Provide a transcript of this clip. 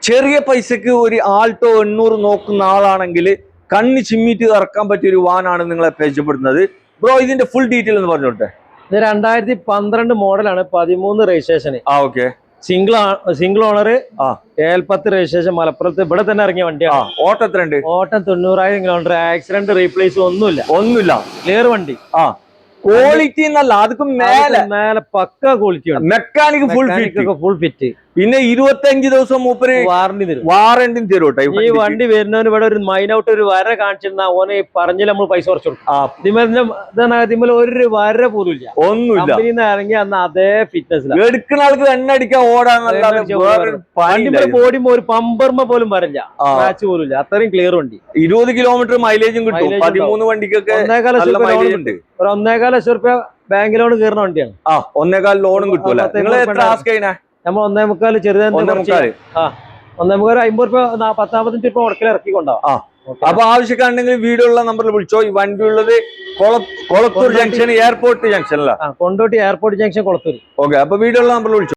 ചെറിയ പൈസക്ക് ഒരു ആൾട്ടോ 800 നോക്കുന്ന ആളാണെങ്കിൽ കണ്ണി ചിമ്മിട്ട് ഇറക്കാൻ പറ്റിയ ഒരു വാനാണ് നിങ്ങളെ പരിചയപ്പെടുന്നത്. ബ്രോ ഇതിന്റെ ഫുൾ ഡീറ്റെയിൽ എന്ന് പറഞ്ഞോട്ടെ. ഇത് 2012 മോഡലാണ്, 13 രജിസ്ട്രേഷന്. ഓക്കെ. സിംഗിൾ ഓണർ, ഏൽപ്പത്ത് രജിസ്ട്രേഷൻ, മലപ്പുറത്ത് ഇവിടെ തന്നെ ഇറങ്ങിയ വണ്ടിയാണ്. ഓട്ടം എത്രയുണ്ട്? ഓട്ടം 90,000 കിലോമീറ്റർ. ആക്സിഡന്റ് റീപ്ലേസ് ഒന്നുമില്ല. ക്ലിയർ വണ്ടി. ക്വാളിറ്റി എന്നല്ല, അതൊക്കെ മേലെ പക്ക ക്വാളിറ്റി ആണ്. Mechanic full fit. പിന്നെ 25 ദിവസം മൂപ്പര് വാറന്റി തരും കേട്ടോ. ഈ വണ്ടി വരുന്നവന് ഇവിടെ ഒരു മൈനൗട്ട് ഒരു വര കാണിച്ചിരുന്ന ഓനെ പറഞ്ഞില്ല, നമ്മൾ പൈസ കുറച്ചു കൊടുക്കും. ഒരു വര പോലും ഇല്ല, ഒന്നുമില്ല. ഇറങ്ങി അന്ന് അതേ ഫിറ്റ്നസ് എടുക്കുന്ന ആൾക്ക് എണ്ണ അടിക്കാൻ ഓടാൻ ബോഡി ഒരു പമ്പർമ പോലും വരില്ല, സ്ക്രാച്ച് പോലും ഇല്ല. അത്രയും ക്ലിയർ വണ്ടി. 20 കിലോമീറ്റർ മൈലേജും കിട്ടും. 13 വണ്ടിക്കൊക്കെ 1,4 ലക്ഷം റുപ്യ ബാങ്ക് ലോൺ കയറുന്ന വണ്ടിയാണ്. 1,4 ലോണും കിട്ടൂല. നിങ്ങൾ എത്ര ആസ്ക് ചെയ്യണേ? നമ്മൾ 1,4 ചെറുതായി 1,4 50 രൂപ 45 രൂപ ഉടക്കിൽ ഇറക്കിക്കൊണ്ടാവും. അപ്പൊ ആവശ്യക്കാരുണ്ടെങ്കിൽ വീടുള്ള നമ്പറിൽ വിളിച്ചോ. ഈ വണ്ടി ഉള്ളത് കൊളത്തൂർ ജംഗ്ഷൻ, എയർപോർട്ട് ജംഗ്ഷനിലാണ്. Kondotty airport junction, Kolathur. Okay. അപ്പൊ വീടുള്ള നമ്പറിൽ വിളിച്ചോ.